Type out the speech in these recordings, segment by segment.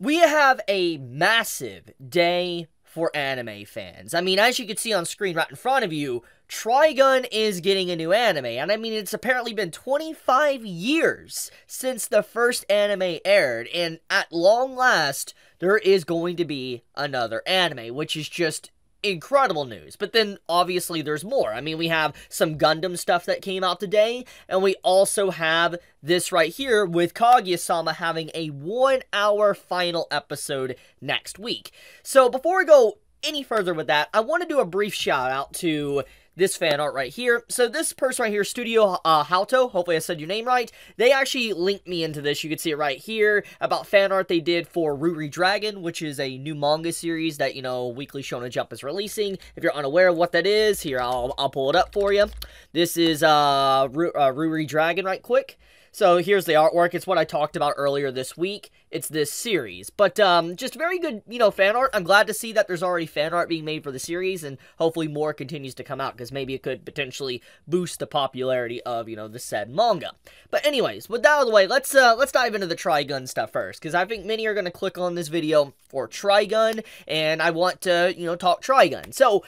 We have a massive day for anime fans. I mean, as you can see on screen right in front of you, Trigun is getting a new anime, and I mean, it's apparently been 25 years since the first anime aired, and at long last, there is going to be another anime, which is just incredible news. But then obviously there's more. I mean, we have some Gundam stuff that came out today, and we also have this right here with Kaguya-sama having a 1-hour final episode next week. So before we go any further with that, I want to do a brief shout out to this fan art right here. So this person right here, Studio Hauto, hopefully I said your name right, they actually linked me into this. You can see it right here about fan art they did for Ruri Dragon, which is a new manga series that, you know, Weekly Shonen Jump is releasing. If you're unaware of what that is, here, I'll pull it up for you. This is Ruri Dragon right quick. So here's the artwork. It's what I talked about earlier this week. It's this series. But just very good, you know, fan art. I'm glad to see that there's already fan art being made for the series, and hopefully more continues to come out, because maybe it could potentially boost the popularity of, you know, the said manga. But anyways, with that out of the way, let's dive into the Trigun stuff first, because I think many are going to click on this video for Trigun, and I want to, you know, talk Trigun. So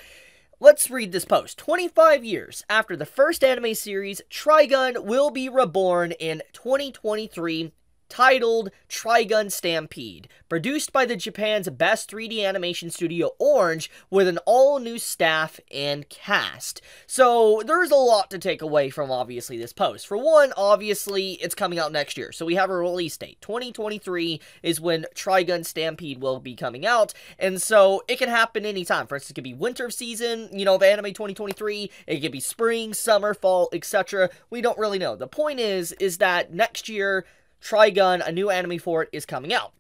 let's read this post. 25 years after the first anime series, Trigun will be reborn in 2023, titled Trigun Stampede, produced by the Japan's best 3D animation studio Orange, with an all-new staff and cast. So there's a lot to take away from, obviously, this post. For one, obviously, it's coming out next year, so we have a release date. 2023 is when Trigun Stampede will be coming out, and so it can happen anytime. For instance, it could be winter season, you know, of anime 2023, it could be spring, summer, fall, etc. We don't really know. The point is that next year, Trigun, a new anime for it, is coming out.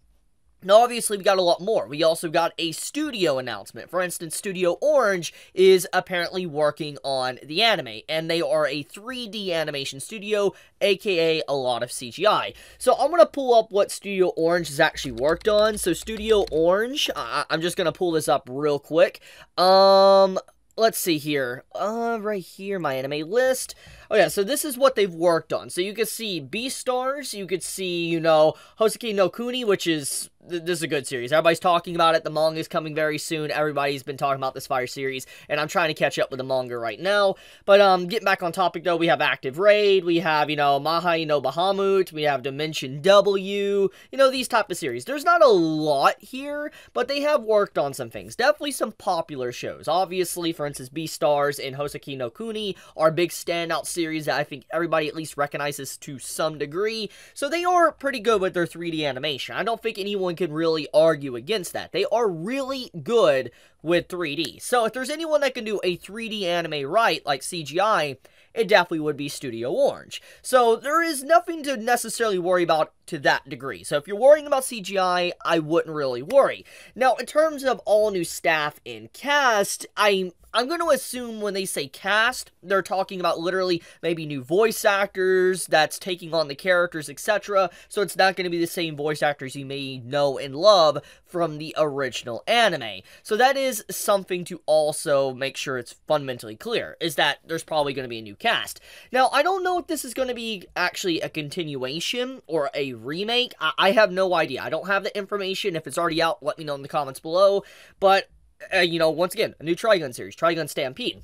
Now, obviously, we got a lot more. We also got a studio announcement. For instance, Studio Orange is apparently working on the anime, and they are a 3D animation studio, aka a lot of CGI. So I'm going to pull up what Studio Orange has actually worked on. So Studio Orange, I'm just going to pull this up real quick. Let's see here. Right here, my anime list. Oh yeah, so this is what they've worked on. So you can see Beastars, you could see, you know, Houseki no Kuni, which is, this is a good series. Everybody's talking about it. The manga is coming very soon. Everybody's been talking about this fire series, and I'm trying to catch up with the manga right now. But, getting back on topic, though, we have Active Raid, we have, you know, Mahai no Bahamut, we have Dimension W, you know, these type of series. There's not a lot here, but they have worked on some things. Definitely some popular shows. Obviously, for instance, Beastars and Houseki no Kuni are big standout series that I think everybody at least recognizes to some degree, so they are pretty good with their 3D animation. I don't think anyone can really argue against that. They are really good with 3D. So if there's anyone that can do a 3D anime right, like CGI, it definitely would be Studio Orange. So there is nothing to necessarily worry about to that degree. So if you're worrying about CGI, I wouldn't really worry. Now, in terms of all new staff and cast, I'm going to assume when they say cast, they're talking about literally maybe new voice actors that's taking on the characters, etc. So it's not going to be the same voice actors you may know and love from the original anime. So that is something to also make sure it's fundamentally clear, is that there's probably going to be a new cast. Now, I don't know if this is going to be actually a continuation or a remake. I have no idea. I don't have the information. If it's already out, let me know in the comments below. But you know, once again, a new Trigun series, Trigun Stampede.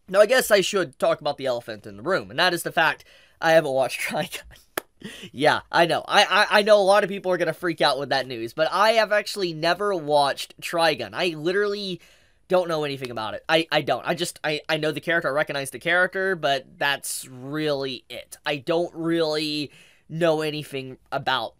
Now, I guess I should talk about the elephant in the room, and that is the fact I haven't watched Trigun. Yeah, I know. I know a lot of people are going to freak out with that news, but I have actually never watched Trigun. I literally don't know anything about it. I don't. I know the character, I recognize the character, but that's really it. I don't really know anything about,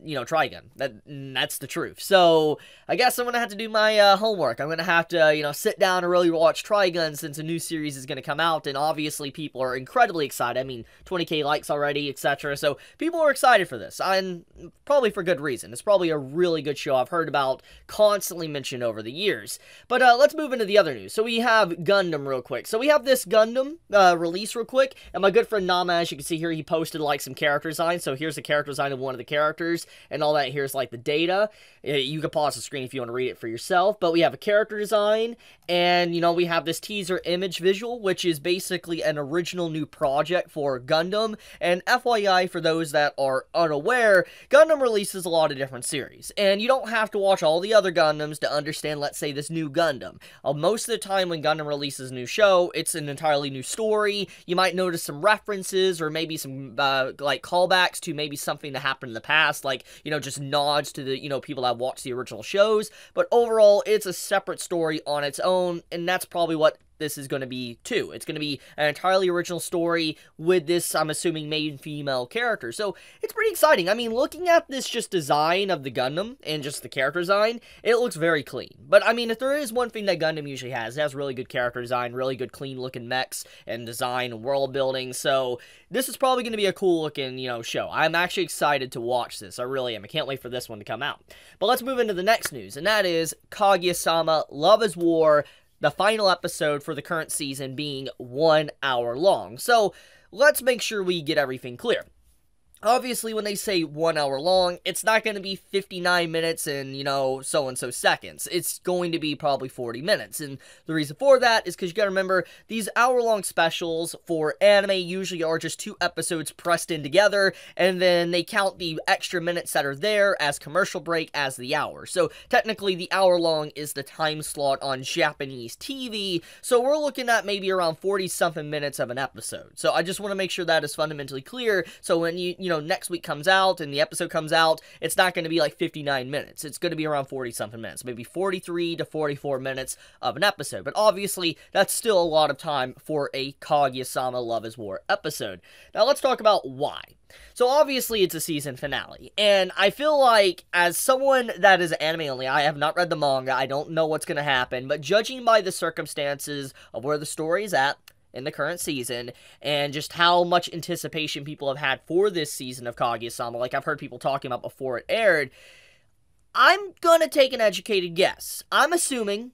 you know, Trigun. That's the truth. So, I guess I'm going to have to do my homework. I'm going to have to, you know, sit down and really watch Trigun since a new series is going to come out, and obviously people are incredibly excited. I mean, 20k likes already, etc. So, people are excited for this, and probably for good reason. It's probably a really good show I've heard about, constantly mentioned over the years. But, let's move into the other news. So, we have Gundam real quick. So, we have this Gundam release real quick, and my good friend Nama, as you can see here, he posted, like, some character designs. So, here's the character design of one of the characters. and all that here is like the data. You can pause the screen if you want to read it for yourself, but we have a character design, and, you know, we have this teaser image visual, which is basically an original new project for Gundam. And FYI, for those that are unaware, Gundam releases a lot of different series, and you don't have to watch all the other Gundams to understand, let's say, this new Gundam. Most of the time when Gundam releases a new show, it's an entirely new story. You might notice some references, or maybe some, like, callbacks to maybe something that happened in the past, like, you know, just nods to the, you know, people that watch the original shows. But overall, it's a separate story on its own, and that's probably what this is going to be too. It's going to be an entirely original story with this, I'm assuming, main female character. So it's pretty exciting. I mean, looking at this just design of the Gundam and just the character design, it looks very clean. But I mean, if there is one thing that Gundam usually has, it has really good character design, really good clean looking mechs and design and world building. So this is probably going to be a cool looking, you know, show. I'm actually excited to watch this. I really am. I can't wait for this one to come out. But let's move into the next news, and that is Kaguya-sama Love is War, the final episode for the current season being 1 hour long. So let's make sure we get everything clear. Obviously, when they say 1 hour long, it's not going to be 59 minutes and, you know, so-and-so seconds. It's going to be probably 40 minutes. And the reason for that is because you got to remember, these hour-long specials for anime usually are just 2 episodes pressed in together, and then they count the extra minutes that are there as commercial break as the hour. So technically, the hour-long is the time slot on Japanese TV, so we're looking at maybe around 40-something minutes of an episode. So I just want to make sure that is fundamentally clear, so when you know, next week comes out and the episode comes out, it's not going to be like 59 minutes. It's going to be around 40-something minutes, maybe 43 to 44 minutes of an episode. But obviously, that's still a lot of time for a Kaguya-sama Love is War episode. Now, let's talk about why. So obviously, it's a season finale, and I feel like, as someone that is anime only, I have not read the manga, I don't know what's going to happen, but judging by the circumstances of where the story is at in the current season, and just how much anticipation people have had for this season of Kaguya-sama, like I've heard people talking about before it aired, I'm gonna take an educated guess. I'm assuming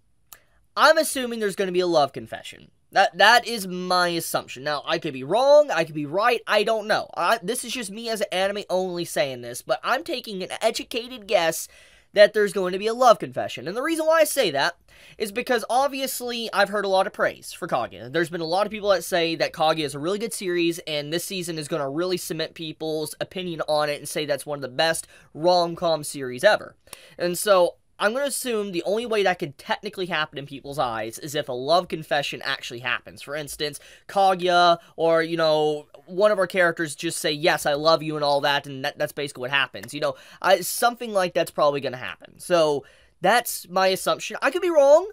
there's gonna be a love confession. That is my assumption. Now, I could be wrong, I could be right, I don't know. This is just me as an anime only saying this, but I'm taking an educated guess that there's going to be a love confession. And the reason why I say that is because, obviously, I've heard a lot of praise for Kaguya. There's been a lot of people that say that Kaguya is a really good series, and this season is going to really cement people's opinion on it and say that's one of the best rom-com series ever. And so I'm going to assume the only way that could technically happen in people's eyes is if a love confession actually happens. For instance, Kaguya or, you know, one of our characters just say, yes, I love you and all that, and that's basically what happens. You know, something like that's probably going to happen. So that's my assumption. I could be wrong,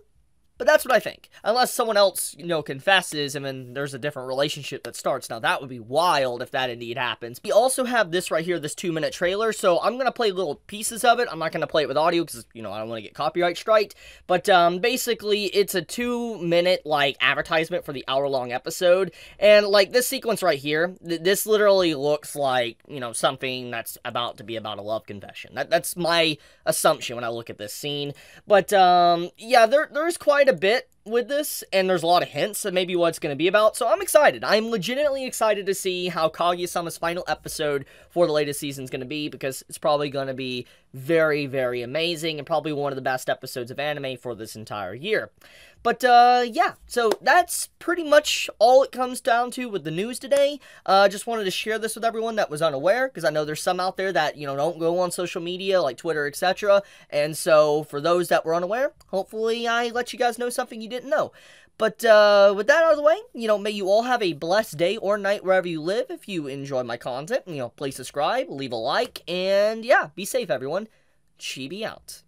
but that's what I think. Unless someone else, you know, confesses and then there's a different relationship that starts. Now, that would be wild if that indeed happens. We also have this right here, this 2-minute trailer. So I'm going to play little pieces of it. I'm not going to play it with audio because, you know, I don't want to get copyright striked. But basically, it's a 2-minute, like, advertisement for the hour-long episode. And, like, this sequence right here, this literally looks like, you know, something that's about to be about a love confession. That's my assumption when I look at this scene. But, yeah, there's quite a bit with this, and there's a lot of hints of maybe what it's going to be about, so I'm excited. I'm legitimately excited to see how Kaguya-sama's final episode for the latest season is going to be, because it's probably going to be very, very amazing, and probably one of the best episodes of anime for this entire year. But, yeah, so that's pretty much all it comes down to with the news today. Just wanted to share this with everyone that was unaware, because I know there's some out there that, you know, don't go on social media, like Twitter, etc. And so, for those that were unaware, hopefully I let you guys know something you didn't know. But, with that out of the way, you know, may you all have a blessed day or night wherever you live. If you enjoy my content, you know, please subscribe, leave a like, and, yeah, be safe, everyone. Chibi out.